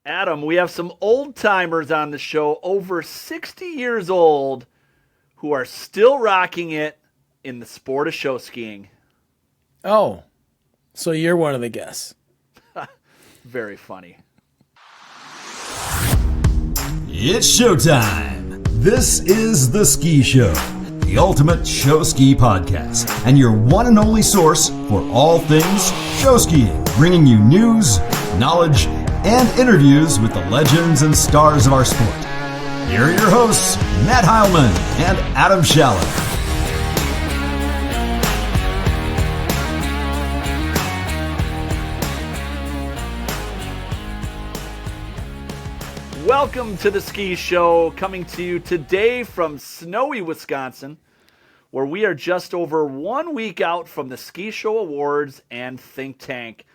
Adam, we have some old timers on the show, over 60 years old, who are still rocking it in the sport of show skiing. Oh, so you're one of the guests. Very funny. It's showtime. This is The Ski Show, the ultimate show ski podcast, and your one and only source for all things show skiing, bringing you news, knowledge, and interviews with the legends and stars of our sport. Here are your hosts, Matt Heilman and Adam Schaller. Welcome to The Ski Show, coming to you today from snowy Wisconsin, where we are just over 1 week out from the Ski Show Awards and Think Tank.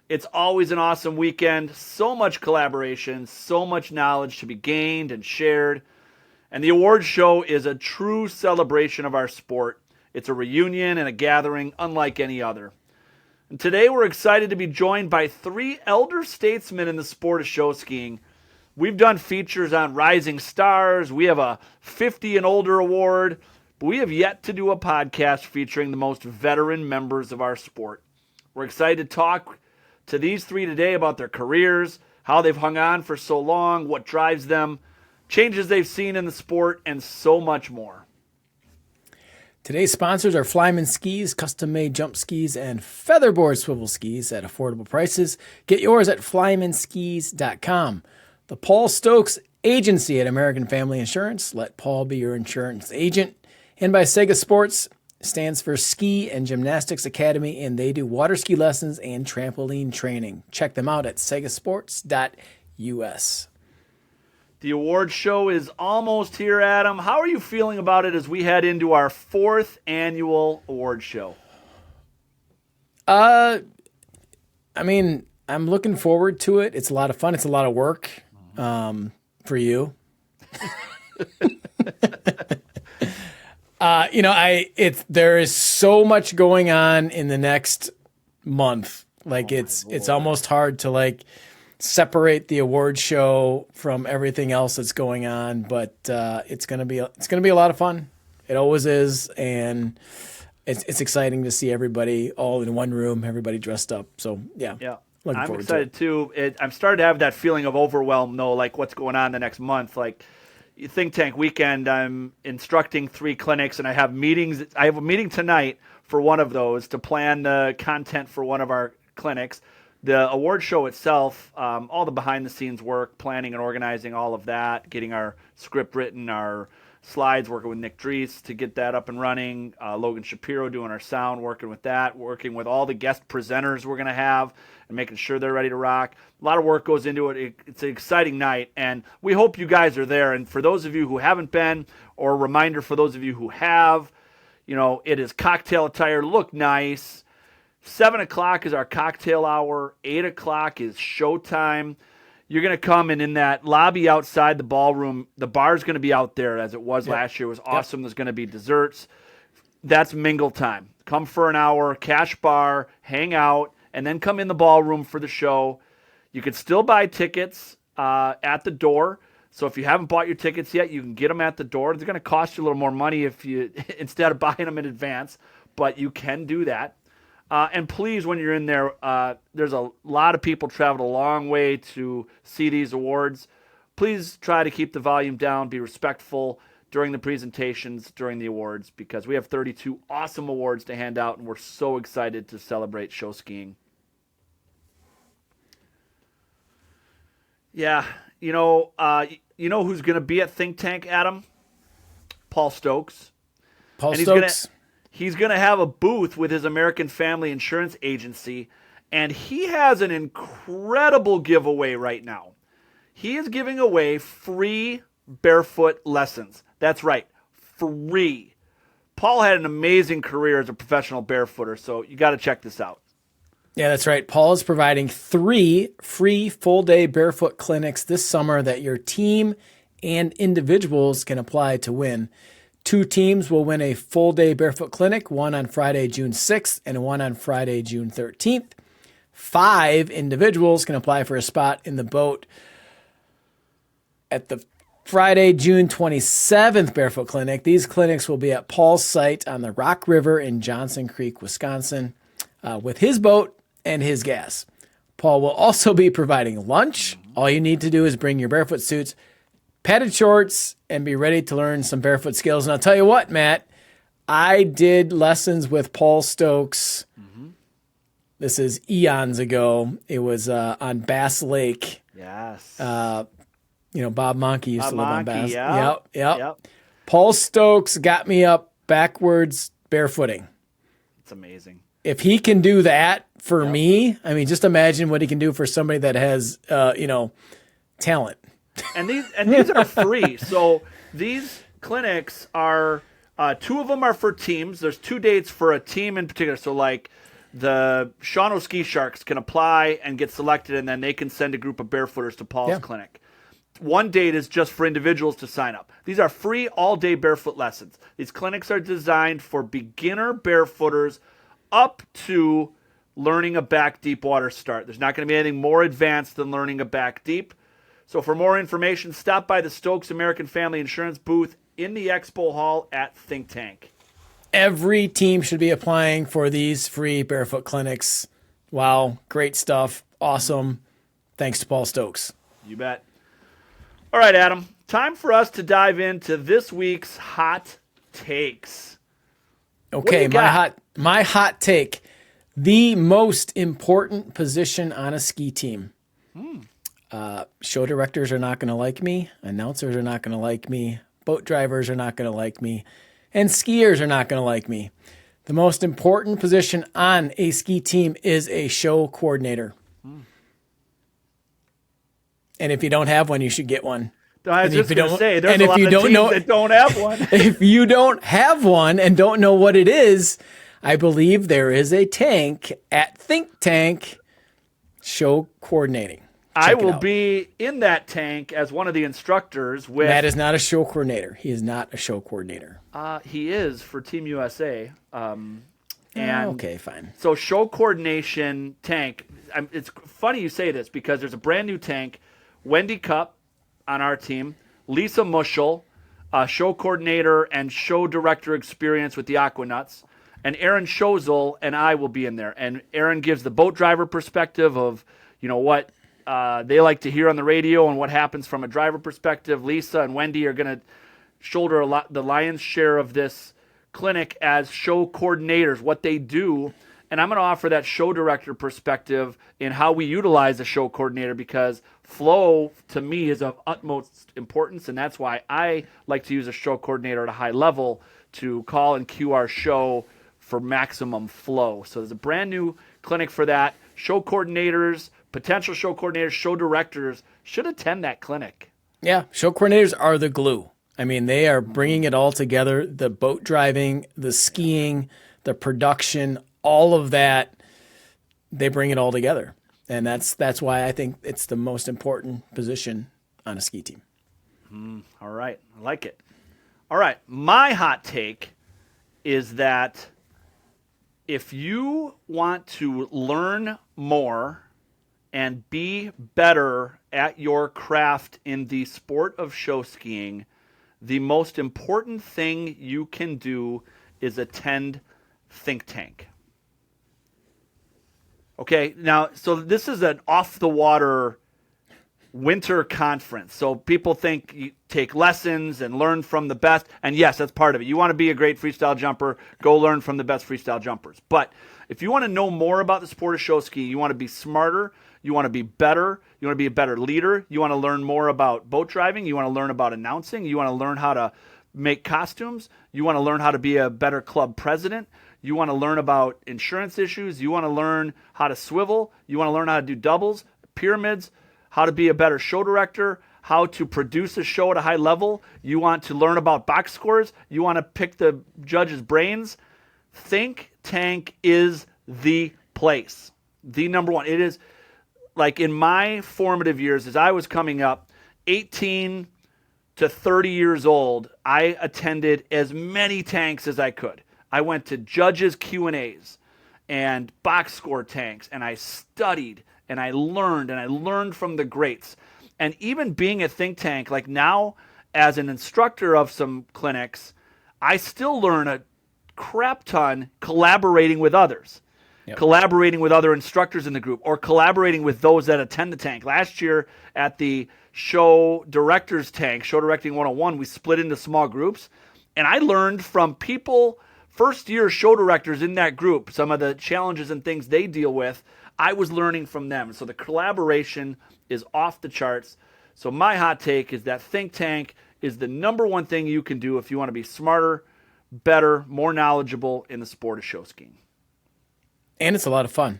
It's always an awesome weekend, so much collaboration, so much knowledge to be gained and shared. And the awards show is a true celebration of our sport. It's a reunion and a gathering unlike any other. And today we're excited to be joined by three elder statesmen in the sport of show skiing. We've done features on rising stars. We have a 50 and older award, but we have yet to do a podcast featuring the most veteran members of our sport. We're excited to talk to these three today about their careers, how they've hung on for so long, what drives them, changes they've seen in the sport, and so much more. Today's sponsors are FlymanSkis, custom-made jump skis, and Featherboard swivel skis at affordable prices. Get yours at FlymanSkis.com. The Paul Stokes Agency at American Family Insurance. Let Paul be your insurance agent. And by Saga Sports, stands for Ski and Gymnastics Academy, and they do water ski lessons and trampoline training. Check them out at sagasports.us. The award show is almost here, Adam. How are you feeling about it as we head into our fourth annual award show? I'm looking forward to it. It's a lot of fun. It's a lot of work for you. There is so much going on in the next month. It's almost hard to separate the award show from everything else that's going on, but it's gonna be a lot of fun. It always is, and it's exciting to see everybody all in one room, everybody dressed up. So yeah. I'm excited too. I'm starting to have that feeling of overwhelm, though, what's going on the next month. Think Tank weekend, I'm instructing 3 clinics, and I have meetings. I have a meeting tonight for one of those to plan the content for one of our clinics. The award show itself, all the behind-the-scenes work, planning and organizing all of that, getting our script written, our slides, working with Nick Dries to get that up and running, Logan Shapiro doing our sound, working with that, working with all the guest presenters we're going to have, and making sure they're ready to rock. A lot of work goes into it. It's an exciting night, and we hope you guys are there. And for those of you who haven't been, or a reminder for those of you who have, it is cocktail attire. Look nice. 7 o'clock is our cocktail hour. 8 o'clock is showtime. You're going to come, and in that lobby outside the ballroom, the bar's going to be out there as it was last year. It was awesome. There's going to be desserts. That's mingle time. Come for an hour, cash bar, hang out, and then come in the ballroom for the show. You can still buy tickets at the door. So if you haven't bought your tickets yet, you can get them at the door. They're going to cost you a little more money if you instead of buying them in advance, but you can do that. And please, when you're in there, there's a lot of people traveled a long way to see these awards. Please try to keep the volume down, be respectful during the presentations, during the awards, because we have 32 awesome awards to hand out, and we're so excited to celebrate show skiing. Yeah, who's going to be at Think Tank, Adam? Paul Stokes. He's going to have a booth with his American Family Insurance Agency, and he has an incredible giveaway right now. He is giving away free barefoot lessons. That's right, free. Paul had an amazing career as a professional barefooter, so you got to check this out. Yeah, that's right. Paul is providing 3 free full-day barefoot clinics this summer that your team and individuals can apply to win. 2 teams will win a full-day barefoot clinic, one on Friday, June 6th, and one on Friday, June 13th. 5 individuals can apply for a spot in the boat at the Friday, June 27th Barefoot Clinic. These clinics will be at Paul's site on the Rock River in Johnson Creek, Wisconsin, with his boat and his gas. Paul will also be providing lunch. All you need to do is bring your barefoot suits, padded shorts, and be ready to learn some barefoot skills. And I'll tell you what, Matt, I did lessons with Paul Stokes. This is eons ago. It was on Bass Lake. Yes. Bob Monkey used to live on Bass. Yeah. Yep. Paul Stokes got me up backwards barefooting. It's amazing. If he can do that for me, I mean, just imagine what he can do for somebody that has, talent. And these are free. So these clinics are, 2 of them are for teams. There's 2 dates for a team in particular. So like the Shawano Ski Sharks can apply and get selected, and then they can send a group of barefooters to Paul's clinic. 1 date is just for individuals to sign up. These are free all-day barefoot lessons. These clinics are designed for beginner barefooters up to learning a back deep water start. There's not going to be anything more advanced than learning a back deep. So for more information, stop by the Stokes American Family Insurance booth in the Expo Hall at Think Tank. Every team should be applying for these free barefoot clinics. Wow, great stuff. Awesome. Thanks to Paul Stokes. You bet. All right, Adam. Time for us to dive into this week's hot takes. Okay, my hot take. The most important position on a ski team. Show directors are not going to like me. Announcers are not going to like me. Boat drivers are not going to like me. And skiers are not going to like me. The most important position on a ski team is a show coordinator. And if you don't have one, you should get one. I was just going to say, there's a lot of teams that don't have one. If you don't have one and don't know what it is, I believe there is a tank at Think Tank, show coordinating. I will be in that tank as one of the instructors. Matt is not a show coordinator. He is not a show coordinator. He is for Team USA. Okay, fine. So show coordination tank. It's funny you say this because there's a brand new tank, Wendy Cup on our team, Lisa Muschel, show coordinator and show director experience with the Aquanuts, and Aaron Schozel and I will be in there. And Aaron gives the boat driver perspective of, what they like to hear on the radio and what happens from a driver perspective. Lisa and Wendy are going to shoulder the lion's share of this clinic as show coordinators, what they do. And I'm going to offer that show director perspective in how we utilize a show coordinator, because flow to me is of utmost importance. And that's why I like to use a show coordinator at a high level to call and cue our show for maximum flow. So there's a brand new clinic for that. Show coordinators, potential show coordinators, show directors should attend that clinic. Yeah, show coordinators are the glue. I mean, they are bringing it all together, the boat driving, the skiing, the production, all of that. They bring it all together. And that's why I think it's the most important position on a ski team. All right. I like it. All right. My hot take is that if you want to learn more and be better at your craft in the sport of show skiing, the most important thing you can do is attend Think Tank. Okay, now, so this is an off-the-water winter conference. So people think you take lessons and learn from the best. And yes, that's part of it. You want to be a great freestyle jumper, go learn from the best freestyle jumpers. But if you want to know more about the sport of show skiing, you want to be smarter, you want to be better, you want to be a better leader, you want to learn more about boat driving, you want to learn about announcing, you want to learn how to make costumes, you want to learn how to be a better club president, you want to learn about insurance issues, you want to learn how to swivel, you want to learn how to do doubles, pyramids, how to be a better show director, how to produce a show at a high level, you want to learn about box scores, you want to pick the judges' brains. Think Tank is the place, the number one. It is like in my formative years, as I was coming up, 18 to 30 years old, I attended as many tanks as I could. I went to judges' Q&As and box score tanks, and I studied, and I learned from the greats. And even being a think tank, like now as an instructor of some clinics, I still learn a crap ton collaborating with others. Collaborating with other instructors in the group, or collaborating with those that attend the tank. Last year at the show directors tank, show directing 101, we split into small groups, and I learned from people, first year show directors in that group, some of the challenges and things they deal with. I was learning from them. So the collaboration is off the charts. So my hot take is that think tank is the number one thing you can do if you want to be smarter, better, more knowledgeable in the sport of show skiing. And it's a lot of fun.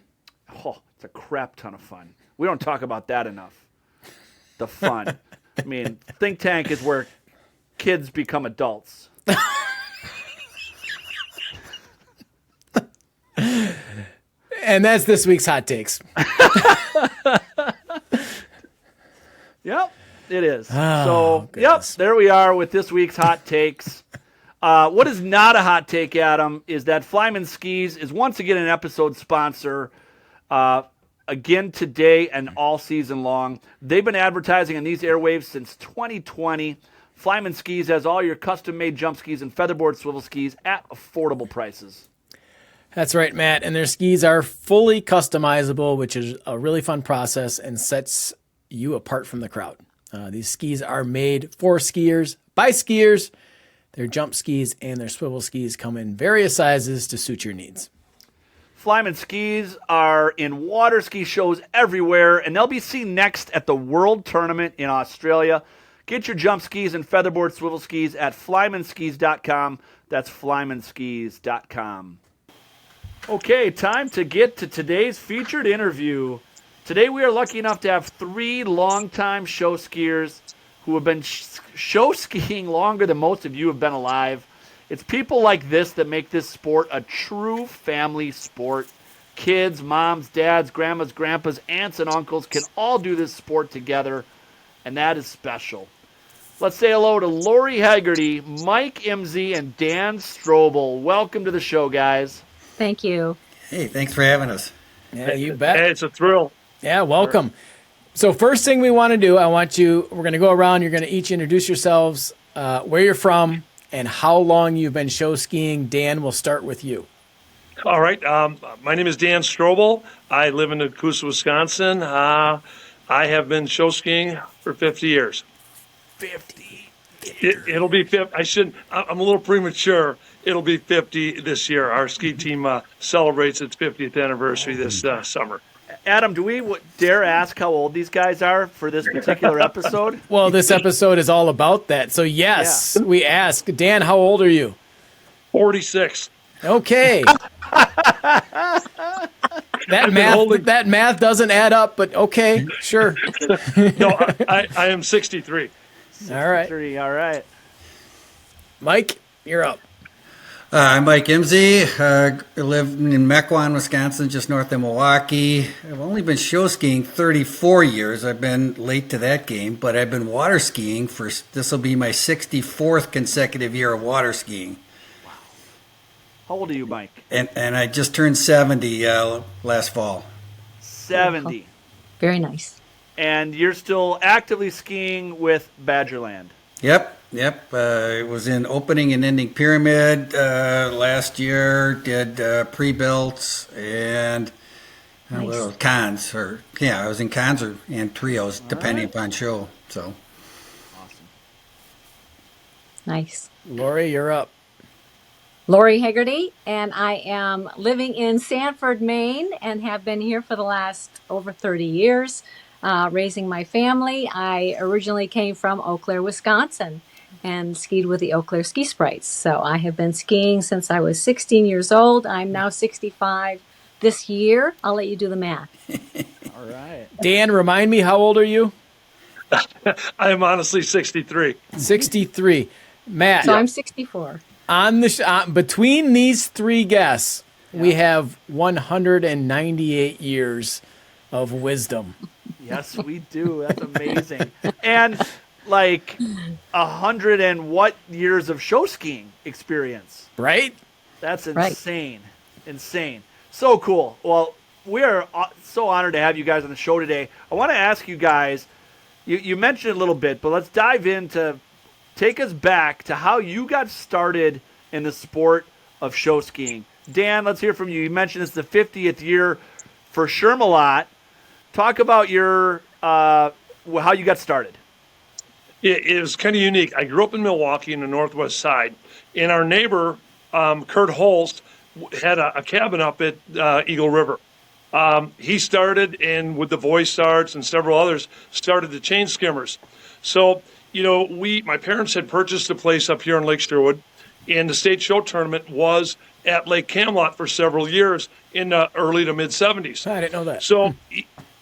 Oh, it's a crap ton of fun. We don't talk about that enough. The fun. I mean, think tank is where kids become adults. And that's this week's hot takes. Yep, it is. Oh, goodness. There we are with this week's hot takes. What is not a hot take, Adam, is that FlymanSkis is once again an episode sponsor, again today and all season long. They've been advertising on these airwaves since 2020. FlymanSkis has all your custom-made jump skis and featherboard swivel skis at affordable prices. That's right, Matt. And their skis are fully customizable, which is a really fun process and sets you apart from the crowd. These skis are made for skiers, by skiers. Their jump skis and their swivel skis come in various sizes to suit your needs. FlymanSkis are in water ski shows everywhere, and they'll be seen next at the World Tournament in Australia. Get your jump skis and featherboard swivel skis at FlymanSkis.com. That's FlymanSkis.com. Okay, time to get to today's featured interview. Today we are lucky enough to have 3 longtime show skiers who have been show skiing longer than most of you have been alive. It's people like this that make this sport a true family sport. Kids, moms, dads, grandmas, grandpas, aunts, and uncles can all do this sport together, and that is special. Let's say hello to Lori Hegarty, Mike Imse, and Dan Strobel. Welcome to the show, guys. Thank you. Hey, thanks for having us. Yeah, you bet. Hey, it's a thrill. Yeah, welcome. So first thing we want to do, we're going to go around. You're going to each introduce yourselves, where you're from, and how long you've been show skiing. Dan, we'll start with you. All right. My name is Dan Strobel. I live in Nakusa, Wisconsin. I have been show skiing for 50 years. 50. It'll be 50. I'm a little premature. It'll be 50 this year. Our ski team celebrates its 50th anniversary this summer. Adam, do we dare ask how old these guys are for this particular episode? Well, this episode is all about that. So yes, we ask. Dan, how old are you? 46. Okay. That math doesn't add up, but okay, sure. No, I am 63. All right. All right. Mike, you're up. I'm Mike Imse. I live in Mequon, Wisconsin, just north of Milwaukee. I've only been show skiing 34 years. I've been late to that game, but I've been water skiing this will be my 64th consecutive year of water skiing. Wow. How old are you, Mike? And I just turned 70 last fall. 70. Very nice. And you're still actively skiing with Badgerland. Yep. It was in opening and ending pyramid last year. Did pre-builts and Nice. cons. I was in cons and trios, depending upon show. So Awesome. Nice. Lori, you're up. Lori Hegarty, and I am living in Sanford, Maine, and have been here for the last over 30 years, raising my family. I originally came from Eau Claire, Wisconsin, and skied with the Eau Claire Ski Sprites. So I have been skiing since I was 16 years old. I'm now 65 this year. I'll let you do the math. All right. Dan, remind me, how old are you? I am honestly 63. 63. Matt, So I'm 64. on the between these 3 guests, we have 198 years of wisdom. Yes, we do. That's amazing. And like 100 and what years of show skiing experience. Right? That's Right. insane. Insane. So cool. Well, we are so honored to have you guys on the show today. I want to ask you guys, You mentioned it a little bit, but let's dive into, take us back to how you got started in the sport of show skiing. Dan, let's hear from you. You mentioned it's the 50th year for Shermalot. Talk about your how you got started. It was kind of unique. I grew up in Milwaukee in the Northwest Side, and our neighbor, Kurt Holst, had a cabin up at Eagle River. He started, and with the Voice Arts and several others, started the chain skimmers. So, my parents had purchased a place up here in Lake Sherwood, and the state show tournament was at Lake Camelot for several years in the early to mid 70s. I didn't know that. So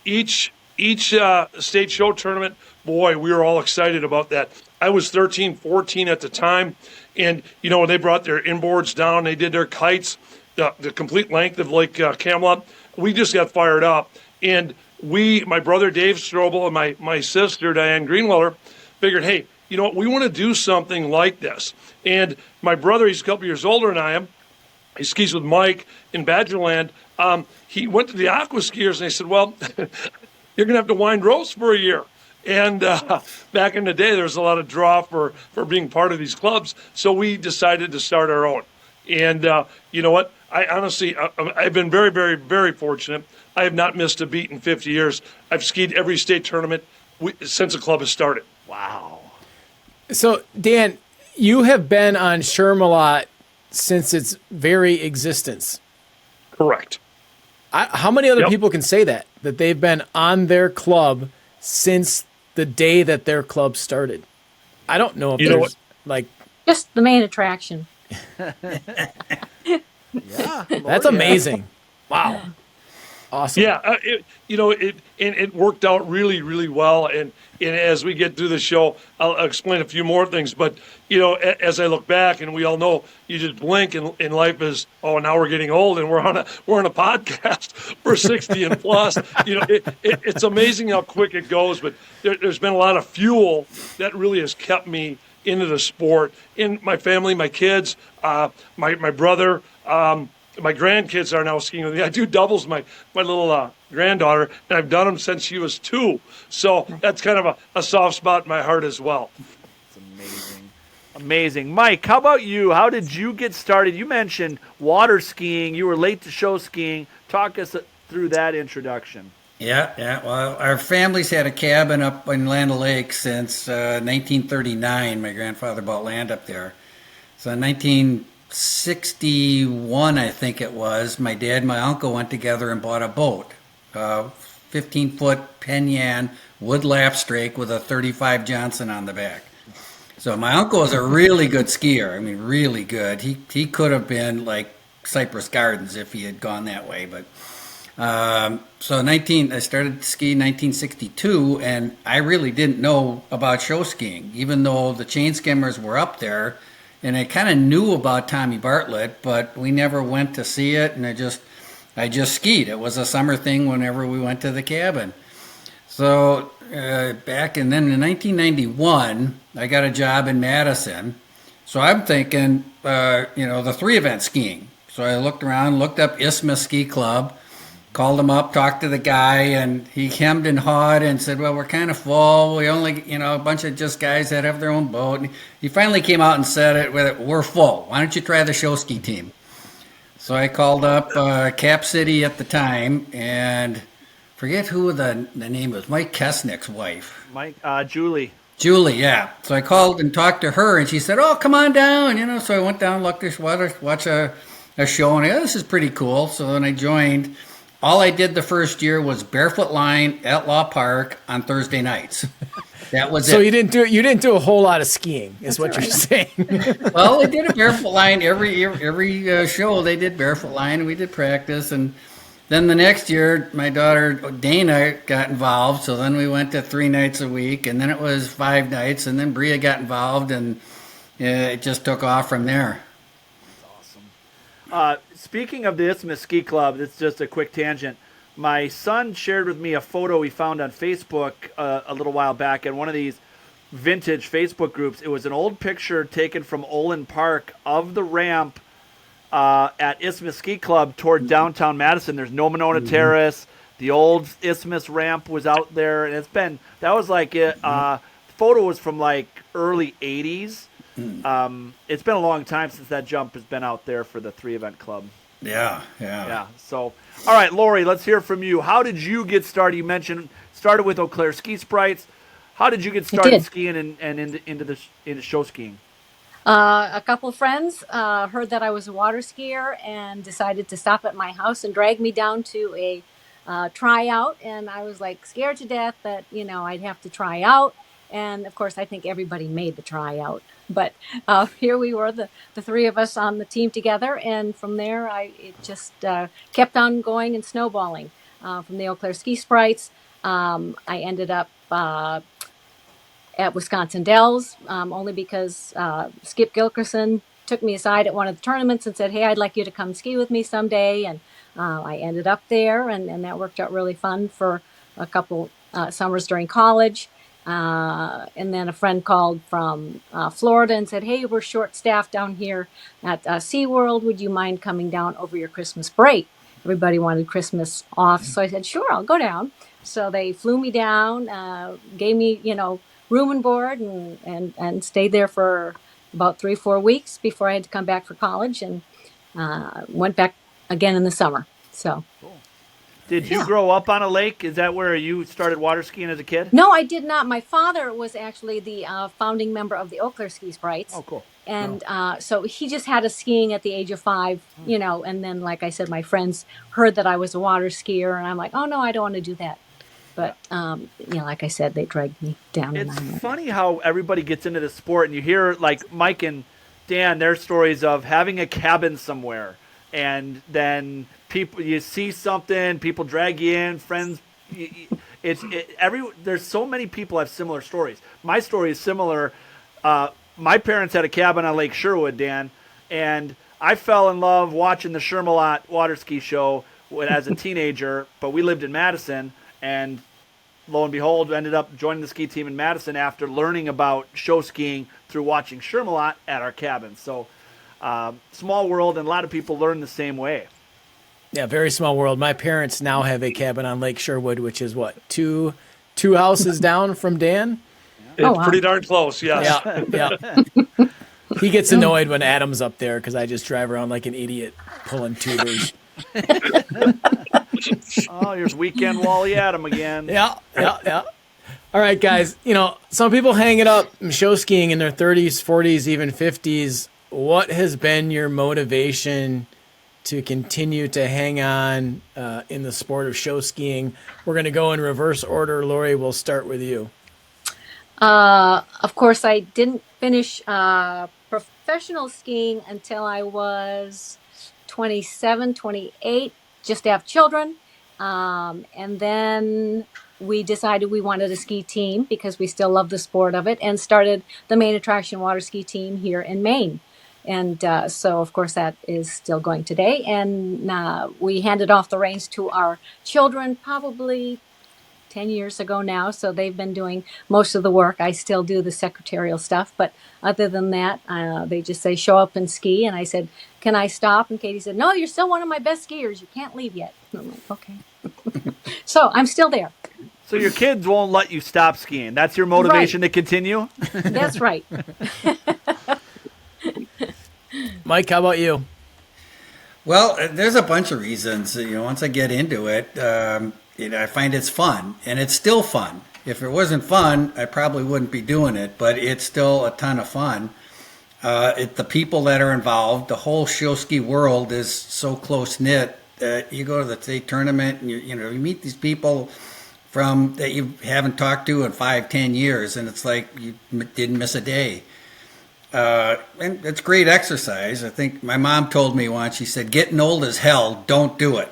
each state show tournament, boy, we were all excited about that. I was 13, 14 at the time, and when they brought their inboards down, they did their kites, the complete length of Lake Camelot. We just got fired up, and my brother Dave Strobel and my sister Diane Greenweller figured, hey, we want to do something like this. And my brother, he's a couple years older than I am. He skis with Mike in Badgerland. He went to the aqua skiers, and they said, well, you're going to have to wind ropes for a year. And back in the day, there was a lot of draw for being part of these clubs. So we decided to start our own. And you know what? I honestly, I've been very, very, very fortunate. I have not missed a beat in 50 years. I've skied every state tournament since the club has started. Wow. So, Dan, you have been on Shermalot since its very existence. Correct. How many other people can say that they've been on their club since the day that their club started? I don't know if there's just the main attraction. Yeah, that's amazing. Wow. Awesome. Yeah, it worked out really, really well. And as we get through the show, I'll explain a few more things. But, as I look back, and we all know, you just blink and life is, now we're getting old and we're on a podcast for 60 and plus. It's amazing how quick it goes. But there's been a lot of fuel that really has kept me into the sport. In my family, my kids, my brother, my grandkids are now skiing with me. I do doubles my little granddaughter, and I've done them since she was 2. So that's kind of a soft spot in my heart as well. It's amazing. Amazing. Mike, how about you? How did you get started? You mentioned water skiing. You were late to show skiing. Talk us through that introduction. Yeah. Well, our family's had a cabin up in Land O'Lakes since 1939. My grandfather bought land up there. So in 1961, I think it was, my dad and my uncle went together and bought a boat, 15-foot Penyan wood lap strake with a 35 Johnson on the back. So my uncle was a really good skier. I mean, really good. He could have been like Cypress Gardens if he had gone that way. But I started skiing in 1962, and I really didn't know about show skiing, even though the chain skimmers were up there. And I kind of knew about Tommy Bartlett, but we never went to see it, and I just skied. It was a summer thing whenever we went to the cabin. So back in 1991, I got a job in Madison. So I'm thinking, the 3-event skiing. So I looked around, looked up Imse Ski Club, called him up, talked to the guy, and he hemmed and hawed and said, well, we're kind of full. We only, a bunch of just guys that have their own boat. And he finally came out and said, we're full. Why don't you try the show ski team? So I called up Cap City at the time, and forget who the name was, Mike Kesnick's wife. Julie. Julie, yeah. So I called and talked to her, and she said, come on down. So I went down, looked at watch a show, and this is pretty cool. So then I joined. All I did the first year was barefoot line at Law Park on Thursday nights. That was so it. You didn't do a whole lot of skiing, is what you're saying. Well, they did a barefoot line every show. They did barefoot line, and we did practice. And then the next year, my daughter Dana got involved. So then we went to 3 nights a week, and then it was 5 nights, and then Bria got involved, and it just took off from there. Speaking of the Imse Ski Club, it's just a quick tangent. My son shared with me a photo he found on Facebook a little while back in one of these vintage Facebook groups. It was an old picture taken from Olin Park of the ramp at Imse Ski Club toward downtown Madison. There's no Monona Terrace. The old Isthmus ramp was out there, and that was like it. Photo was from like early '80s. It's been a long time since that jump has been out there for the 3-event club. Yeah. So, all right, Lori, let's hear from you. How did you get started? You mentioned started with Eau Claire Ski Sprites. How did you get started skiing and into show skiing? A couple of friends heard that I was a water skier and decided to stop at my house and drag me down to a tryout. And I was like scared to death that, I'd have to try out. And of course, I think everybody made the tryout. But here we were, the three of us on the team together. And from there, it just kept on going and snowballing. From the Eau Claire Ski Sprites, I ended up at Wisconsin Dells, only because Skip Gilkerson took me aside at one of the tournaments and said, "Hey, I'd like you to come ski with me someday." And I ended up there, and that worked out really fun for a couple summers during college. And then a friend called from Florida and said, "Hey, we're short-staffed down here at SeaWorld. Would you mind coming down over your Christmas break?" Everybody wanted Christmas off, so I said, "Sure, I'll go down." So they flew me down, gave me, room and board, and stayed there for about 3-4 weeks before I had to come back for college, and went back again in the summer. So. Cool. Did you grow up on a lake? Is that where you started water skiing as a kid? No, I did not. My father was actually the founding member of the Eau Claire Ski Sprites. Oh, cool. And so he just had us skiing at the age of 5, and then, like I said, my friends heard that I was a water skier, and I'm like, "Oh, no, I don't want to do that." But, like I said, they dragged me down. It's funny how everybody gets into the sport, and you hear, like, Mike and Dan, their stories of having a cabin somewhere, and then you see something, people drag you in, friends. There's so many people have similar stories. My story is similar. My parents had a cabin on Lake Sherwood, Dan, and I fell in love watching the Shermalot water ski show as a teenager, but we lived in Madison, and lo and behold, ended up joining the ski team in Madison after learning about show skiing through watching Shermalot at our cabin. So small world, and a lot of people learn the same way. Yeah, very small world. My parents now have a cabin on Lake Sherwood, which is what, two houses down from Dan? It's pretty darn close, yes. Yeah. He gets annoyed when Adam's up there because I just drive around like an idiot pulling tubers. Oh, here's Weekend Wally Adam again. Yeah. All right, guys. Some people hang it up show skiing in their 30s, 40s, even 50s. What has been your motivation to continue to hang on in the sport of show skiing? We're going to go in reverse order. Lori, we'll start with you. Of course, I didn't finish professional skiing until I was 27, 28, just to have children. And then we decided we wanted a ski team because we still love the sport of it, and started the Main Attraction Water Ski Team here in Maine. And so, of course, that is still going today. And we handed off the reins to our children probably 10 years ago now. So they've been doing most of the work. I still do the secretarial stuff. But other than that, they just say, "Show up and ski." And I said, "Can I stop?" And Katie said, "No, you're still one of my best skiers. You can't leave yet." And I'm like, "Okay." So I'm still there. So your kids won't let you stop skiing. That's your motivation to continue? That's right. Mike, how about you? Well, there's a bunch of reasons. Once I get into it, I find it's fun, and it's still fun. If it wasn't fun, I probably wouldn't be doing it, but it's still a ton of fun. The people that are involved, the whole show ski world is so close knit that you go to the state tournament and you meet these people that you haven't talked to in 5-10 years, and it's like you didn't miss a day. And it's great exercise. I think my mom told me once, she said, "Getting old as hell, don't do it."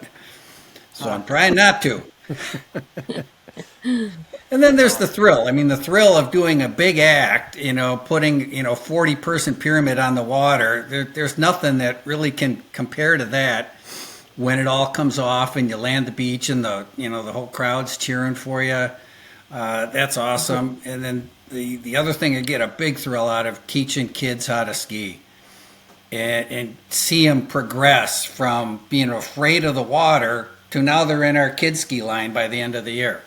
So I'm trying not to. And then there's the thrill. I mean, the thrill of doing a big act, putting, 40-person pyramid on the water. There's nothing that really can compare to that when it all comes off and you land the beach and the whole crowd's cheering for you. That's awesome. And then the other thing I get a big thrill out of teaching kids how to ski and see them progress from being afraid of the water to now they're in our kid ski line by the end of the year.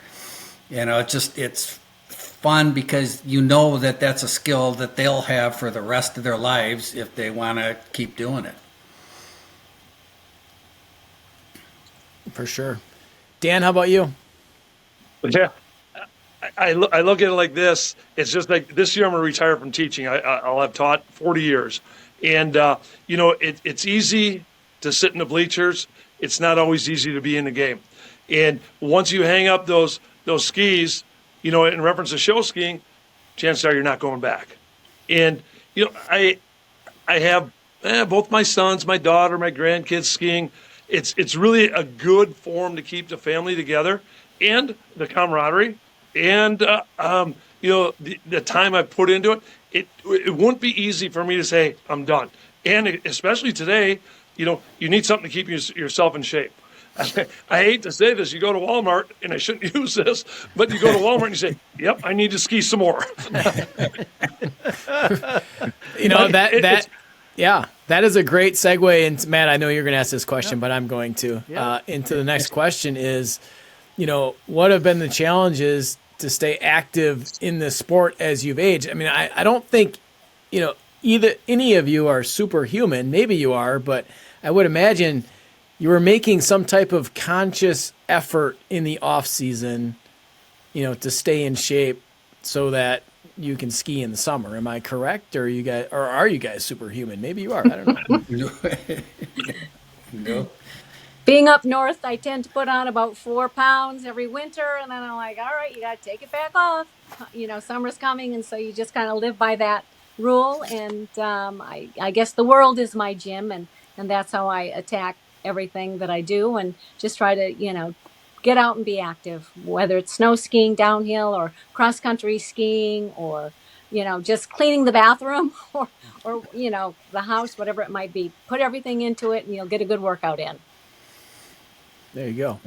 It's fun because you know that that's a skill that they'll have for the rest of their lives if they want to keep doing it. For sure. Dan, how about you? Yeah. I look at it like this. It's just like this year I'm going to retire from teaching. I'll have taught 40 years. And, it's easy to sit in the bleachers. It's not always easy to be in the game. And once you hang up those skis, in reference to show skiing, chances are you're not going back. And, I have both my sons, my daughter, my grandkids skiing. It's really a good form to keep the family together and the camaraderie. And, the time I put into it, it wouldn't be easy for me to say, I'm done. And especially today, you need something to keep yourself in shape. I hate to say this. You go to Walmart, and I shouldn't use this, but you go to Walmart and you say, yep, I need to ski some more. That is a great segue. And Matt, I know you're going to ask this question, but I'm going to. Into the next question is, what have been the challenges to stay active in this sport as you've aged? I mean, I don't think, either any of you are superhuman. Maybe you are, but I would imagine you were making some type of conscious effort in the off season, to stay in shape so that you can ski in the summer. Am I correct? Or are you guys superhuman? Maybe you are. I don't know. No. Being up north, I tend to put on about 4 pounds every winter, and then I'm like, all right, you got to take it back off. Summer's coming, and so you just kind of live by that rule. And I guess the world is my gym, and that's how I attack everything that I do, and just try to, get out and be active, whether it's snow skiing downhill or cross country skiing or, just cleaning the bathroom or the house, whatever it might be. Put everything into it and you'll get a good workout in. There you go.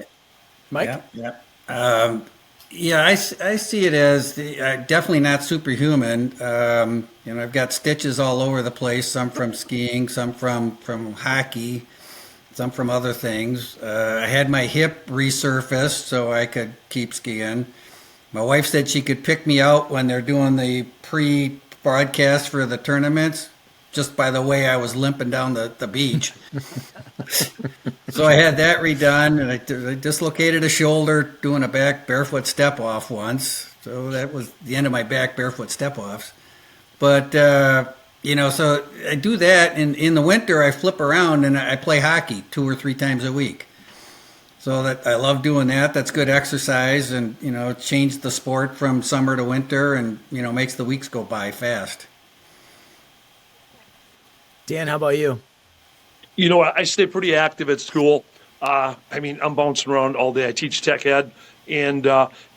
Mike? Yeah. I see it as definitely not superhuman. I've got stitches all over the place, some from skiing, some from hockey, some from other things. I had my hip resurfaced so I could keep skiing. My wife said she could pick me out when they're doing the pre-broadcast for the tournaments, just by the way I was limping down the beach. So I had that redone, and I dislocated a shoulder doing a barefoot step off once. So that was the end of my barefoot step offs. But, so I do that. And in the winter, I flip around and I play hockey 2 or 3 times a week. So that I love doing that. That's good exercise and, changed the sport from summer to winter and, makes the weeks go by fast. Dan, how about you? I stay pretty active at school. I'm bouncing around all day. I teach tech ed, and,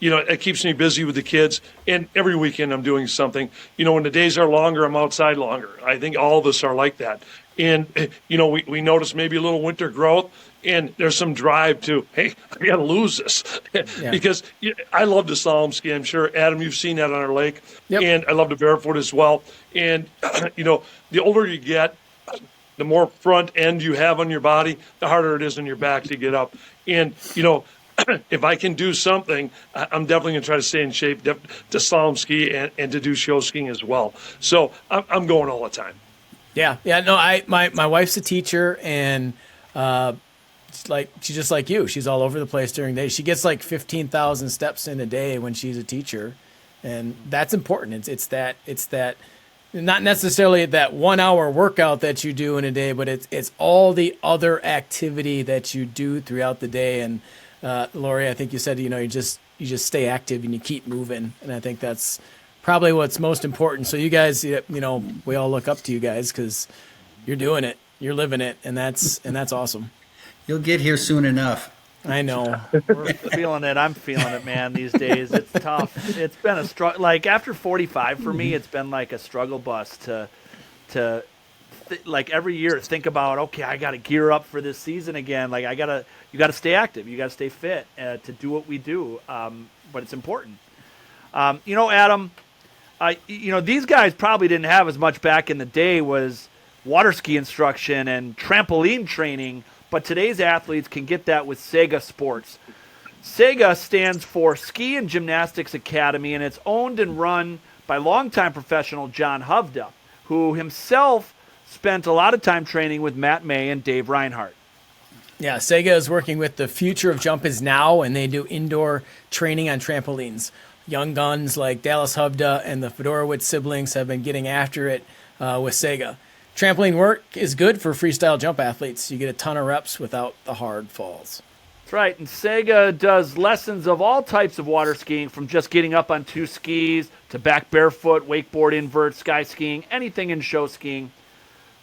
it keeps me busy with the kids. And every weekend I'm doing something. When the days are longer, I'm outside longer. I think all of us are like that. And, we notice maybe a little winter growth, and there's some drive to, hey, I got to lose this. Because I love to slalom ski. I'm sure, Adam, you've seen that on our lake. Yep. And I love to barefoot as well. And, the older you get, the more front end you have on your body, the harder it is on your back to get up. And, if I can do something, I'm definitely going to try to stay in shape to slalom ski and to do show skiing as well. So I'm going all the time. Yeah. No, my wife's a teacher, and she's just like you. She's all over the place during the day. She gets like 15,000 steps in a day when she's a teacher, and that's important. It's that. Not necessarily that 1 hour workout that you do in a day, but it's all the other activity that you do throughout the day. And Lori, I think you said, you just stay active and you keep moving. And I think that's probably what's most important. So you guys, we all look up to you guys because you're doing it, you're living it, and that's awesome. You'll get here soon enough. I know. We're feeling it. I'm feeling it, man, these days. It's tough. It's been a struggle. Like, after 45 for me, it's been like a struggle bus to every year think about, okay, I got to gear up for this season again. Like, you got to stay active. You got to stay fit to do what we do. But it's important. Adam, these guys probably didn't have as much back in the day was water ski instruction and trampoline training. but today's athletes can get that with Saga Sports. Saga stands for Ski and Gymnastics Academy, and it's owned and run by longtime professional John Hovda, who himself spent a lot of time training with Matt May and Dave Reinhardt. Yeah, Saga is working with the Future of Jump is Now, and they do indoor training on trampolines. Young guns like Dallas Hovda and the Fedorowicz siblings have been getting after it with Saga. Trampoline work is good for freestyle jump athletes. You get a ton of reps without the hard falls. That's right, and Saga does lessons of all types of water skiing, from just getting up on 2 skis to back barefoot, wakeboard invert, sky skiing, anything in show skiing.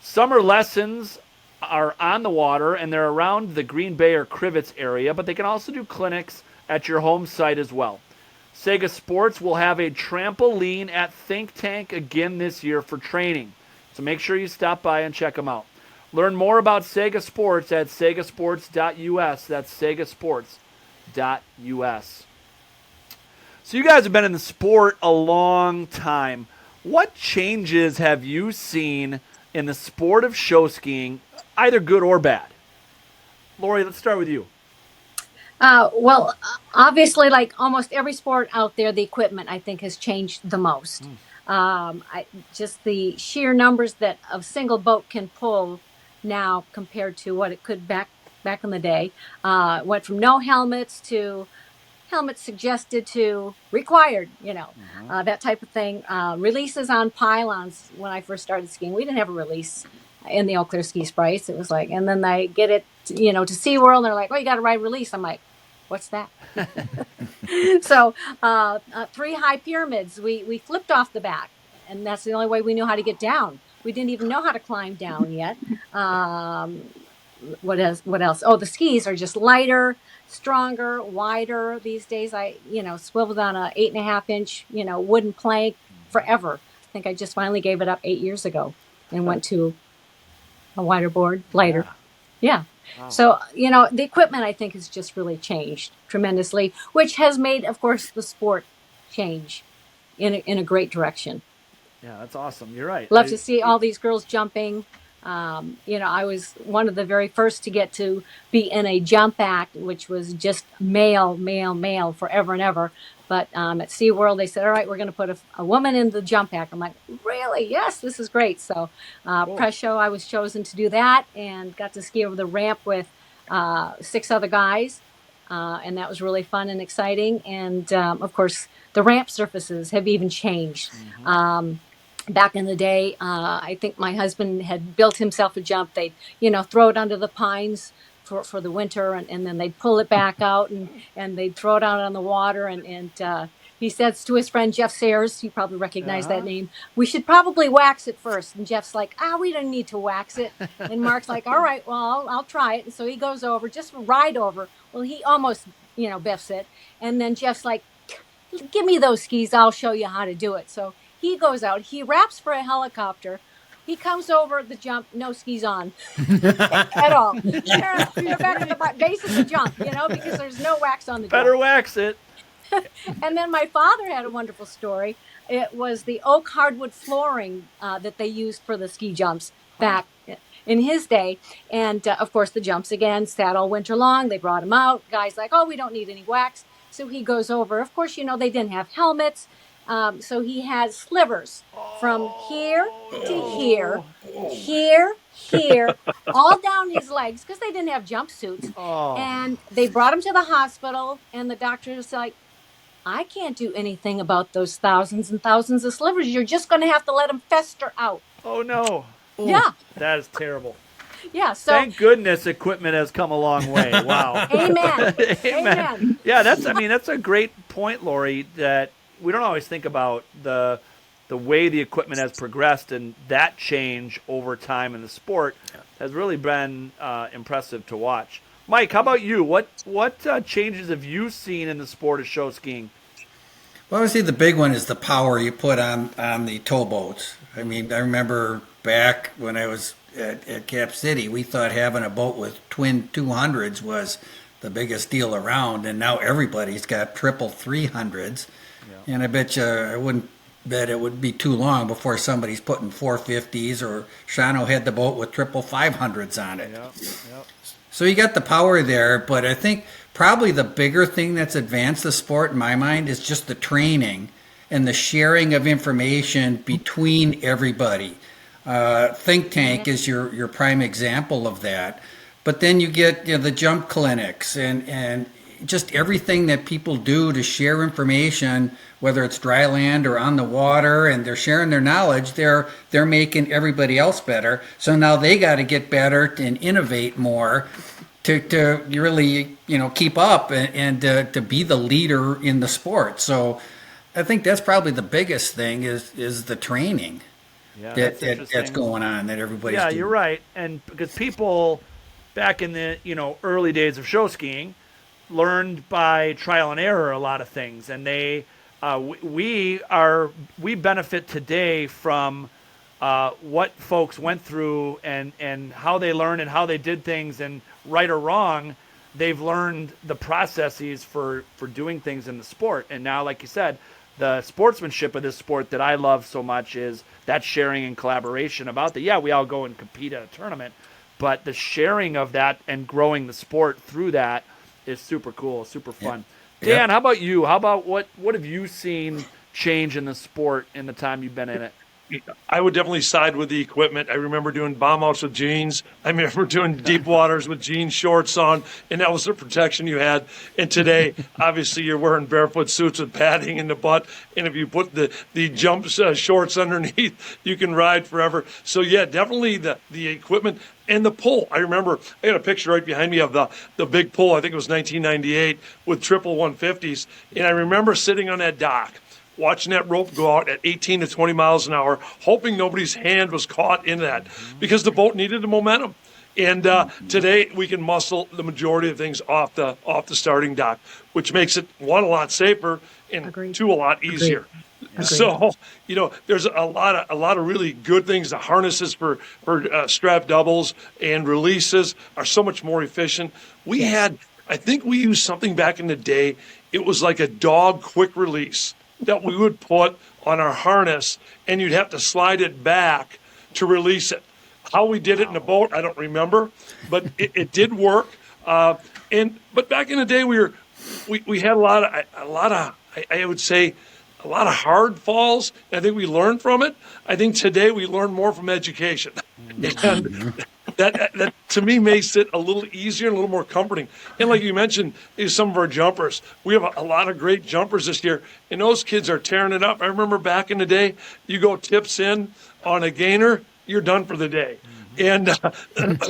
Summer lessons are on the water, and they're around the Green Bay or Crivets area, but they can also do clinics at your home site as well. Saga Sports will have a trampoline at Think Tank again this year for training, so make sure you stop by and check them out. Learn more about Saga Sports at sagasports.us. That's sagasports.us. So you guys have been in the sport a long time. What changes have you seen in the sport of show skiing, either good or bad? Lori, let's start with you. Well, obviously, like almost every sport out there, the equipment, I think, has changed the most. Just the sheer numbers that a single boat can pull now compared to what it could back in the day. Went from no helmets to helmets suggested to required, that type of thing. Releases on pylons. When I first started skiing, we didn't have a release in the Eau Claire Ski Sprites. It was like, and then they get it, to SeaWorld, and they're like, oh, you got to ride release. I'm like, what's that? So 3 high pyramids, we flipped off the back, and that's the only way we knew how to get down. We didn't even know how to climb down yet. What else? Oh, the skis are just lighter, stronger, wider these days. I swiveled on a 8.5-inch wooden plank forever. I think I just finally gave it up 8 years ago and went to a wider board, lighter. Yeah. Wow. So the equipment, I think, has just really changed tremendously, which has made, of course, the sport change in a great direction. Yeah, that's awesome. You're right. Love to see all these girls jumping. I was one of the very first to get to be in a jump act, which was just male forever and ever. But at SeaWorld, they said, all right, we're going to put a woman in the jump act. I'm like, really? Yes, this is great. So press show, I was chosen to do that and got to ski over the ramp with 6 other guys. And that was really fun and exciting. And, of course, the ramp surfaces have even changed. Back in the day, I think my husband had built himself a jump. They'd, throw it under the pines for the winter, and then they'd pull it back out and they'd throw it out on the water. And he says to his friend Jeff Sayers, you probably recognize that name, we should probably wax it first. And Jeff's like, we don't need to wax it. And Mark's like, all right, well, I'll try it. And so he goes over, just ride over. Well, he almost, biffs it. And then Jeff's like, give me those skis. I'll show you how to do it. So he goes out, he wraps for a helicopter. He comes over the jump, no skis on at all. You're back at the base of the jump, because there's no wax on the jump. Better wax it. And then my father had a wonderful story. It was the oak hardwood flooring that they used for the ski jumps back in his day. And, of course, the jumps, again, sat all winter long. They brought them out. Guys like, we don't need any wax. So he goes over. Of course, they didn't have helmets. So he had slivers from here to here, all down his legs, because they didn't have jumpsuits. And they brought him to the hospital, and the doctor was like, I can't do anything about those thousands and thousands of slivers. You're just going to have to let them fester out. Oh, no. Ooh, yeah. That is terrible. Yeah. So thank goodness equipment has come a long way. Wow. Amen. Amen. Yeah, that's a great point, Lori, that we don't always think about the way the equipment has progressed, and that change over time in the sport has really been impressive to watch. Mike, how about you? What changes have you seen in the sport of show skiing? Well, obviously the big one is the power you put on the towboats. I mean, I remember back when I was at Cap City, we thought having a boat with twin 200s was the biggest deal around, and now everybody's got triple 300s. Yeah. And I bet you I wouldn't bet it would be too long before somebody's putting 450s, or Shano had the boat with triple 500s on it. Yep. So you got the power there, but I think probably the bigger thing that's advanced the sport in my mind is just the training and the sharing of information between everybody. Think Tank is your prime example of that. But then you get the jump clinics and just everything that people do to share information, whether it's dry land or on the water, and they're sharing their knowledge. They're making everybody else better. So now they got to get better and innovate more to really keep up and to be the leader in the sport. So I think that's probably the biggest thing is the training that's going on that everybody's doing. You're right. And because people back in the early days of show skiing learned by trial and error a lot of things, and we benefit today from what folks went through and how they learned and how they did things, and right or wrong, they've learned the processes for doing things in the sport. And now, like you said, the sportsmanship of this sport that I love so much is that sharing and collaboration about we all go and compete at a tournament, but the sharing of that and growing the sport through that is super cool, super fun. Yeah. Dan, how about you? How about what have you seen change in the sport in the time you've been in it? I would definitely side with the equipment. I remember doing bomb outs with jeans. I remember doing deep waters with jean shorts on, and that was the protection you had. And today, obviously, you're wearing barefoot suits with padding in the butt, and if you put the jump shorts underneath, you can ride forever. So yeah, definitely the equipment and the pull. I remember I got a picture right behind me of the big pull. I think it was 1998 with triple 150s, and I remember sitting on that dock, watching that rope go out at 18 to 20 miles an hour, hoping nobody's hand was caught in that because the boat needed the momentum. And today we can muscle the majority of things off the starting dock, which makes it, one, a lot safer, and Agreed. two, a lot easier. Agreed. So, there's a lot of really good things. The harnesses for strap doubles and releases are so much more efficient. I think we used something back in the day. It was like a dog quick release that we would put on our harness, and you'd have to slide it back to release it. How we did it in the boat, I don't remember, but it did work. But back in the day, we had a lot of I would say a lot of hard falls. And I think we learned from it. I think today we learn more from education, and that to me makes it a little easier and a little more comforting. And like you mentioned, is some of our jumpers. We have a lot of great jumpers this year, and those kids are tearing it up. I remember back in the day, you go tips in on a gainer, you're done for the day. And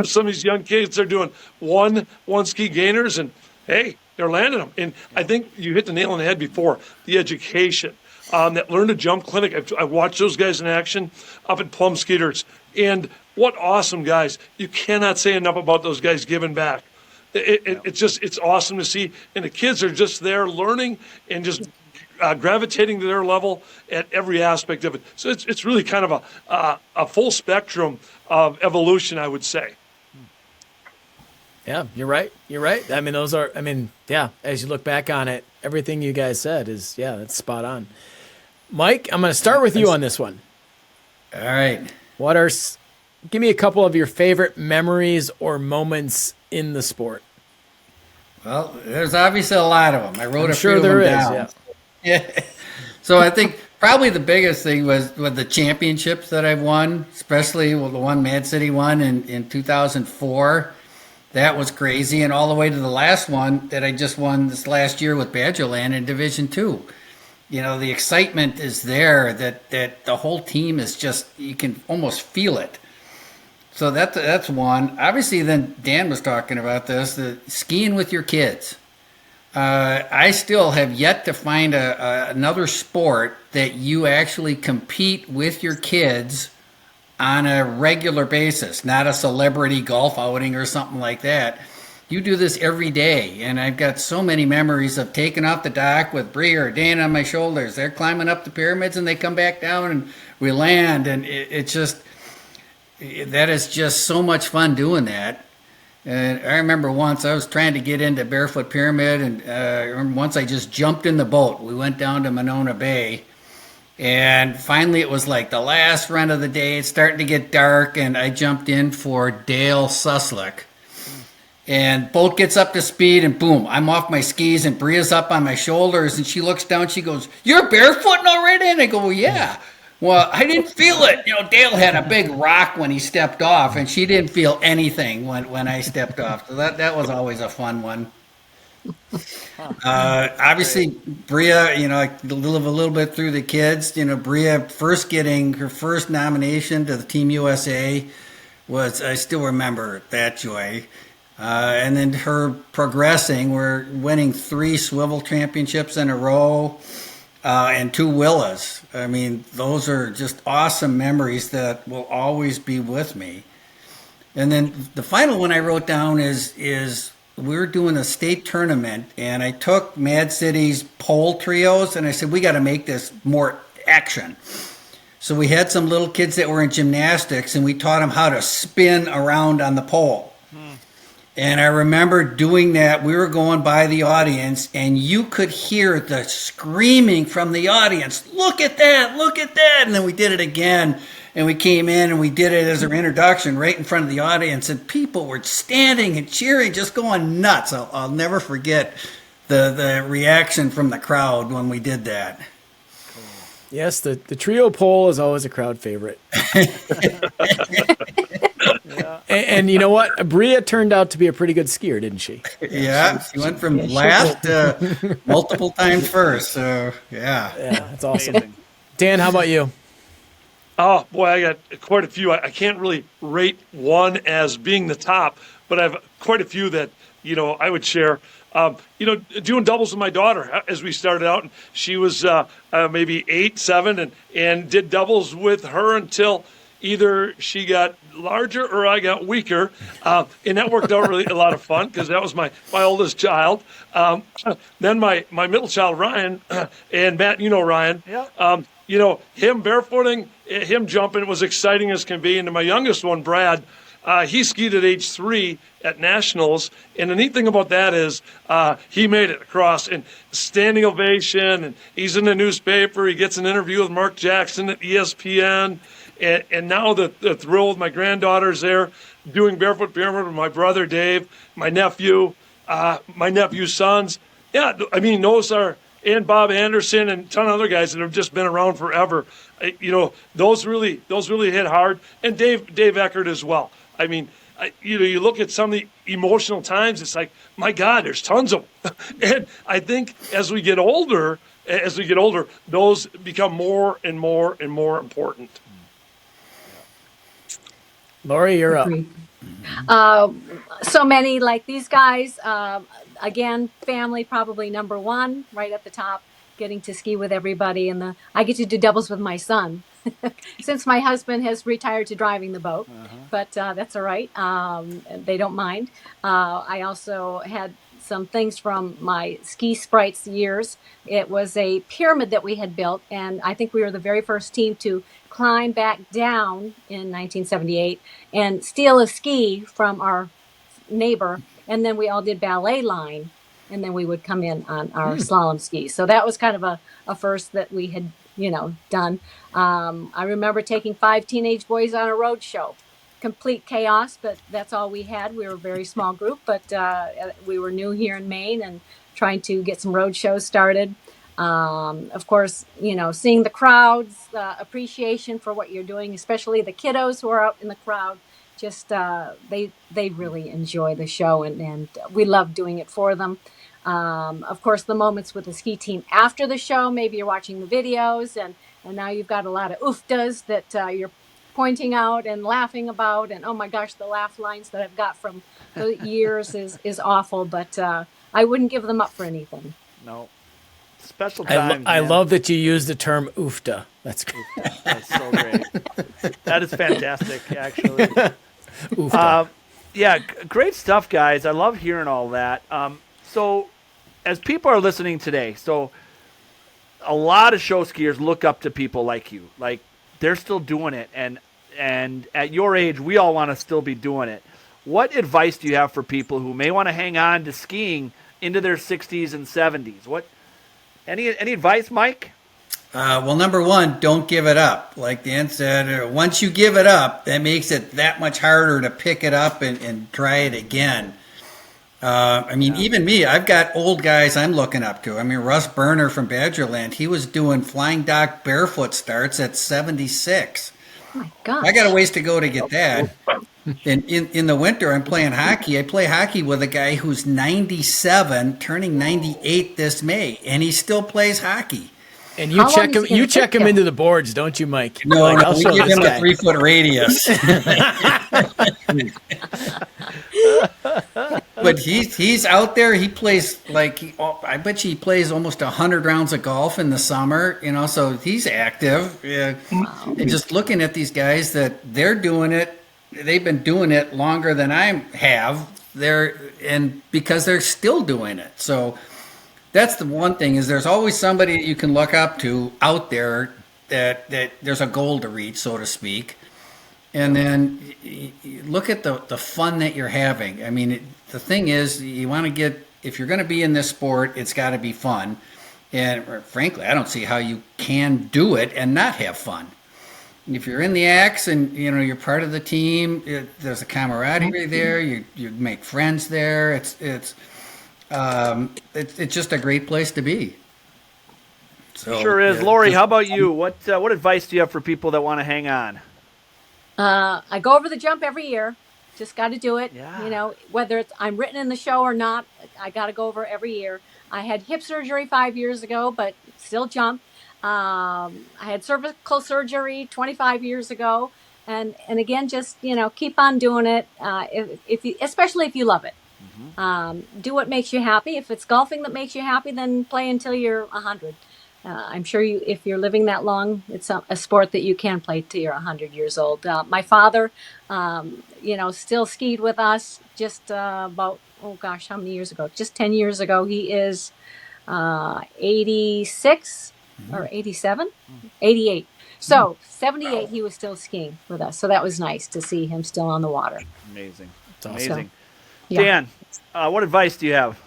some of these young kids are doing one ski gainers, and hey, they're landing them. And I think you hit the nail on the head before, the education. That Learn to Jump Clinic, I watched those guys in action up at Plum Skeeters, and what awesome guys. You cannot say enough about those guys giving back. It's awesome to see, and the kids are just there learning and just gravitating to their level at every aspect of it. So it's really kind of a full spectrum of evolution, I would say. Yeah, you're right. I mean, as you look back on it, everything you guys said is, that's spot on. Mike, I'm going to start with you on this one. All right. Give me a couple of your favorite memories or moments in the sport. Well, there's obviously a lot of them. I wrote a few of them there is, down. Yeah. So I think probably the biggest thing was with the championships that I've won, especially with the one Mad City won in 2004. That was crazy. And all the way to the last one that I just won this last year with Badgerland in Division II. The excitement is there that the whole team is just, you can almost feel it. So that's one. Obviously, then Dan was talking about this, the skiing with your kids. I still have yet to find another sport that you actually compete with your kids on a regular basis, not a celebrity golf outing or something like that. You do this every day, and I've got so many memories of taking off the dock with Bree or Dan on my shoulders. They're climbing up the pyramids, and they come back down, and we land, and that is just so much fun doing that. And I remember once I was trying to get into Barefoot Pyramid, and once I just jumped in the boat. We went down to Monona Bay, and finally it was like the last run of the day. It's starting to get dark, and I jumped in for Dale Suslick. And boat gets up to speed, and boom, I'm off my skis, and Bria's up on my shoulders, and she looks down, she goes, "You're barefooting already?" And I go, "Well, yeah." Well, I didn't feel it. Dale had a big rock when he stepped off, and she didn't feel anything when I stepped off. So that was always a fun one. Obviously, Bria, I live a little bit through the kids. Bria first getting her first nomination to the Team USA was, I still remember that joy. And then her progressing, we're winning 3 swivel championships in a row and 2 Willas. I mean, those are just awesome memories that will always be with me. And then the final one I wrote down is we were doing a state tournament, and I took Mad City's pole trios, and I said, we got to make this more action. So we had some little kids that were in gymnastics, and we taught them how to spin around on the pole. And I remember doing that. We were going by the audience, and you could hear the screaming from the audience, "Look at that, look at that." And then we did it again, and we came in and we did it as our introduction right in front of the audience, and people were standing and cheering, just going nuts. I'll never forget the reaction from the crowd when we did that. Yes, the trio pole is always a crowd favorite. And you know what? Bria turned out to be a pretty good skier, didn't she? Yeah, she went from last to multiple times first. So, yeah. Yeah, that's awesome. Amazing. Dan, how about you? Oh, boy, I got quite a few. I can't really rate one as being the top, but I have quite a few that, I would share. Doing doubles with my daughter as we started out, and she was maybe 8, 7, and did doubles with her until either she got larger or I got weaker, and that worked out really a lot of fun because that was my oldest child. Then my middle child, Ryan, and Matt, Ryan. Yeah. Him barefooting, him jumping was exciting as can be. And then my youngest one, Brad, he skied at age 3 at nationals, and the neat thing about that is he made it across, and standing ovation, and he's in the newspaper. He gets an interview with Mark Jackson at ESPN. And now the thrill with my granddaughters there, doing barefoot pyramid with my brother Dave, my nephew's sons. Yeah, I mean, those are, and Bob Anderson and a ton of other guys that have just been around forever. Those really hit hard. And Dave Eckert as well. I mean, you look at some of the emotional times, it's like, my God, there's tons of them. And I think as we get older, those become more and more and more important. Lori, you're up. So many like these guys. Again, family probably number one, right at the top. Getting to ski with everybody, and I get to do doubles with my son, since my husband has retired to driving the boat. But that's all right. They don't mind. I also had some things from my Ski Sprites years. It was a pyramid that we had built, and I think we were the very first team to climb back down in 1978 and steal a ski from our neighbor, and then we all did ballet line, and then we would come in on our slalom skis. So that was kind of a first that we had done. I remember taking 5 teenage boys on a road show. Complete chaos, but that's all we had. We were a very small group, but we were new here in Maine and trying to get some road shows started. Of course, seeing the crowds, appreciation for what you're doing, especially the kiddos who are out in the crowd. Just they really enjoy the show, and we love doing it for them. Of course, the moments with the ski team after the show, maybe you're watching the videos, and now you've got a lot of oofdas that you're pointing out and laughing about, and oh my gosh, the laugh lines that I've got from the years is awful, but I wouldn't give them up for anything. No. Special time. I love that you use the term oofda. That's good. That's so great. That is fantastic, actually. Great stuff, guys. I love hearing all that. So as people are listening today, so a lot of show skiers look up to people like you. Like, they're still doing it, and at your age, we all want to still be doing it. What advice do you have for people who may want to hang on to skiing into their 60s and 70s? Any advice, Mike? Well, number one, don't give it up. Like Dan said, once you give it up, that makes it that much harder to pick it up and try it again. I mean, even me, I've got old guys I'm looking up to. I mean, Russ Berner from Badgerland, he was doing flying dock barefoot starts at 76. Oh my gosh. I got a ways to go to get that. And in the winter, I'm playing hockey. I play hockey with a guy who's 97, turning 98 this May, and he still plays hockey. And you How check long him. is it gonna You check take him you? into the boards, don't you, Mike? No, Like, I'll we show give this him guy. a 3-foot radius. But he's out there. He plays I bet you he plays almost 100 rounds of golf in the summer. So he's active. Yeah. Wow. And just looking at these guys that they're doing it, they've been doing it longer than I have. Because they're still doing it. So that's the one thing is there's always somebody that you can look up to out there that there's a goal to reach, so to speak. And then look at the fun that you're having. I mean, the thing is, you want to get, if you're going to be in this sport, it's got to be fun. And frankly, I don't see how you can do it and not have fun. If you're in the Axe and you're part of the team, there's a camaraderie there. You make friends there. It's just a great place to be. So, Sure is. yeah, Lori, how about you? What advice do you have for people that want to hang on? I go over the jump every year. Just got to do it. Yeah. Whether I'm written in the show or not, I got to go over every year. I had hip surgery 5 years ago, but still jump. I had cervical surgery 25 years ago, and again, just keep on doing it. Especially if you love it, do what makes you happy. If it's golfing that makes you happy, then play until you're 100. I'm sure if you're living that long, it's a sport that you can play till you're 100 years old. My father, still skied with us just about, oh gosh, how many years ago? Just 10 years ago. He is 86 or 87, 88. So 78, he was still skiing with us. So that was nice to see him still on the water. Amazing. awesome. Amazing. Yeah. Dan, what advice do you have?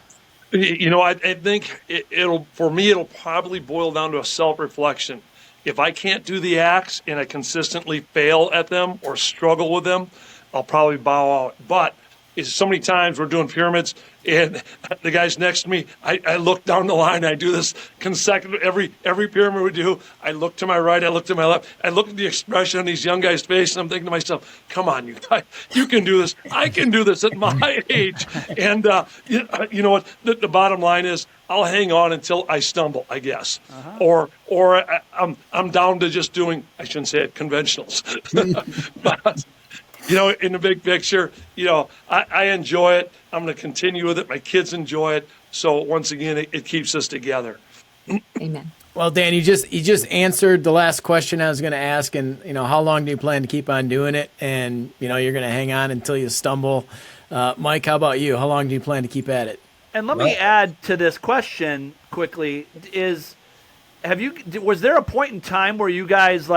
I think it'll probably boil down to a self-reflection. If I can't do the acts and I consistently fail at them or struggle with them, I'll probably bow out. But it's so many times we're doing pyramids and the guys next to me, I look down the line, I do this consecutive, every pyramid we do, I look to my right, I look to my left, I look at the expression on these young guys' face, and I'm thinking to myself, come on, you guys, you can do this. I can do this at my age. And you know what, the bottom line is, I'll hang on until I stumble, I guess. Or I'm down to just doing, I shouldn't say it, conventionals. But, in the big picture, I enjoy it. I'm going to continue with it. My kids enjoy it. So once again, it keeps us together. Amen. Well, Dan, you just answered the last question I was going to ask, and how long do you plan to keep on doing it? And you're going to hang on until you stumble. Mike, how about you? How long do you plan to keep at it? And let me add to this question quickly: was there a point in time where you guys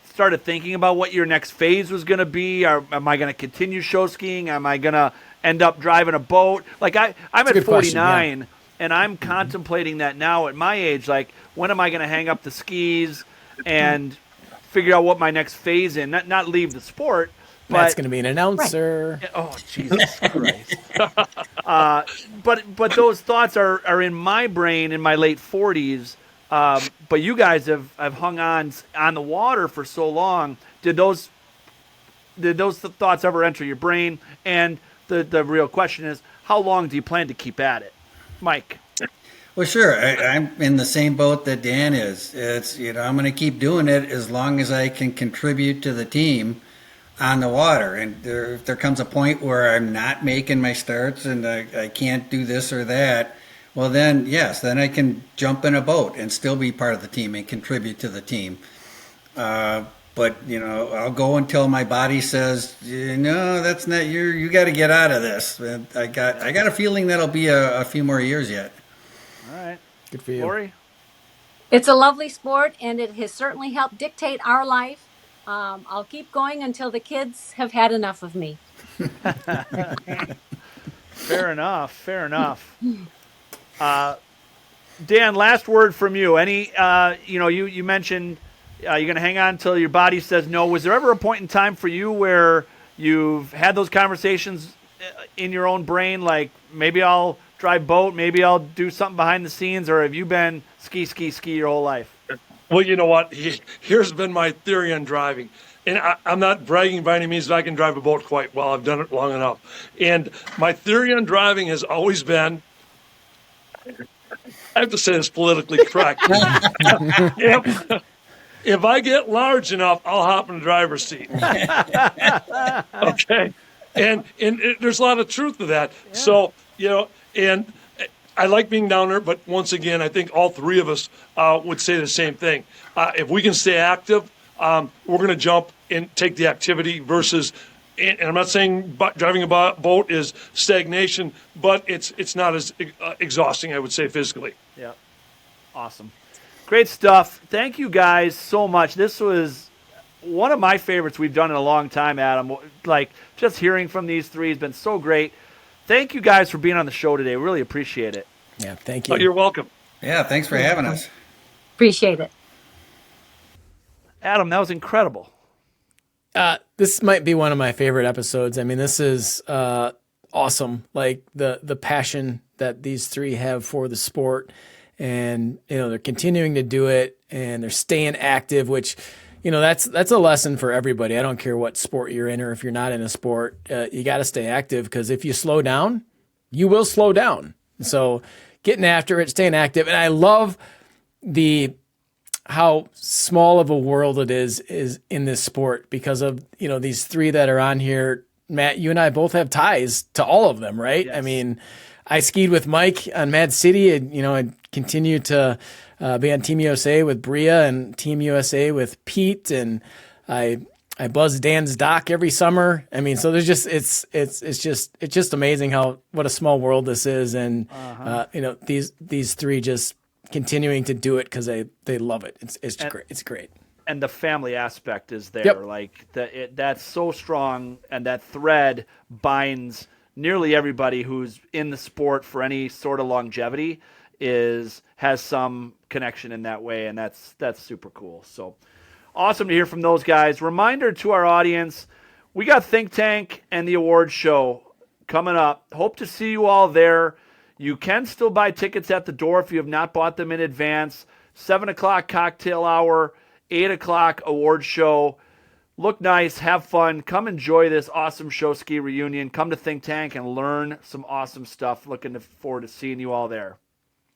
started thinking about what your next phase was going to be? Or am I going to continue show skiing? Am I going to end up driving a boat? I'm at 49, and I'm contemplating that now at my age. When am I going to hang up the skis and figure out what my next phase in? Not leave the sport. Matt's going to be an announcer. Right. Oh, Jesus Christ. But those thoughts are in my brain in my late 40s. But you guys have hung on the water for so long. Did those thoughts ever enter your brain? And the real question is, how long do you plan to keep at it? Mike? Well, sure. I'm in the same boat that Dan is. It's, I'm going to keep doing it as long as I can contribute to the team on the water. And if there comes a point where I'm not making my starts and I can't do this or that, well, then, yes, then I can jump in a boat and still be part of the team and contribute to the team. But, I'll go until my body says, no, that's not, you got to get out of this. And I got a feeling that'll be a few more years yet. All right. Good for you. Lori? It's a lovely sport, and it has certainly helped dictate our life. I'll keep going until the kids have had enough of me. Fair enough. Dan, last word from you. Any, you mentioned you're going to hang on until your body says no. Was there ever a point in time for you where you've had those conversations in your own brain, like maybe I'll drive boat, maybe I'll do something behind the scenes, or have you been ski your whole life? Well, you know what? Here's been my theory on driving. And I'm not bragging by any means that I can drive a boat quite well. I've done it long enough. And my theory on driving has always been, I have to say this politically correct. If I get large enough, I'll hop in the driver's seat. Okay. And there's a lot of truth to that. Yeah. So, and I like being down there, but once again, I think all three of us would say the same thing. If we can stay active, we're going to jump and take the activity versus, and I'm not saying driving a boat is stagnation, but it's not as exhausting, I would say, physically. Yeah. Awesome. Great stuff. Thank you guys so much. This was one of my favorites we've done in a long time, Adam. Like, just hearing from these three has been so great. Thank you guys for being on the show today. Really appreciate it. Yeah, thank you. Oh, you're welcome. Yeah, thanks for having us. Appreciate it. Adam, that was incredible. This might be one of my favorite episodes. I mean, this is awesome. Like the passion that these three have for the sport, and they're continuing to do it, and they're staying active, which that's a lesson for everybody. I don't care what sport you're in or if you're not in a sport, you got to stay active, because if you slow down, you will slow down. So getting after it, staying active, and I love how small of a world it is in this sport because of these three that are on here. Matt, you and I both have ties to all of them, right? Yes. I mean, I skied with Mike on Mad City, and I continue to be on Team USA with Bria and Team USA with Pete, and I buzz Dan's dock every summer. I mean, so there's just it's just amazing what a small world this is, and these three just continuing to do it because they love it. It's great. It's great. And the family aspect is there. Yep. Like that's so strong, and that thread binds nearly everybody who's in the sport for any sort of longevity has some connection in that way, and that's super cool. So awesome to hear from those guys. Reminder to our audience, we got Think Tank and the awards show coming up. Hope to see you all there. You can still buy tickets at the door if you have not bought them in advance. 7 o'clock cocktail hour, 8 o'clock award show. Look nice, have fun, come enjoy this awesome show ski reunion. Come to Think Tank and learn some awesome stuff. Looking forward to seeing you all there.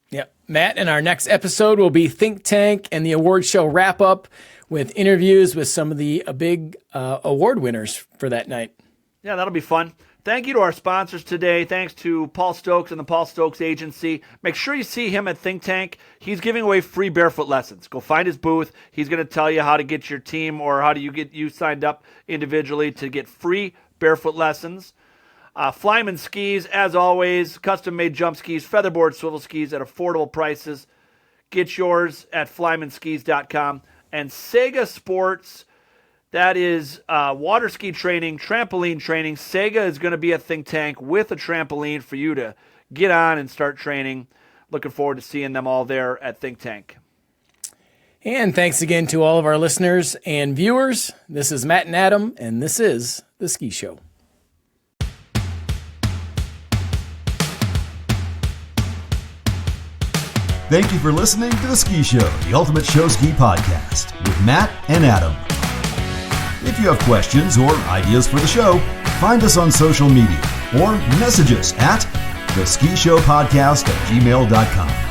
Yep. Matt, in our next episode will be Think Tank and the award show wrap up with interviews with some of the big award winners for that night. Yeah, that'll be fun. Thank you to our sponsors today. Thanks to Paul Stokes and the Paul Stokes Agency. Make sure you see him at Think Tank. He's giving away free barefoot lessons. Go find his booth. He's going to tell you how to get your team or how do you get you signed up individually to get free barefoot lessons. FlymanSkis, as always, custom-made jump skis, featherboard swivel skis at affordable prices. Get yours at FlymanSkis.com. And Saga Sports, that is water ski training, trampoline training. Saga is going to be at Think Tank with a trampoline for you to get on and start training. Looking forward to seeing them all there at Think Tank. And thanks again to all of our listeners and viewers. This is Matt and Adam, and this is The Ski Show. Thank you for listening to The Ski Show, the ultimate show ski podcast with Matt and Adam. If you have questions or ideas for the show, find us on social media or message us at theskishowpodcast@gmail.com.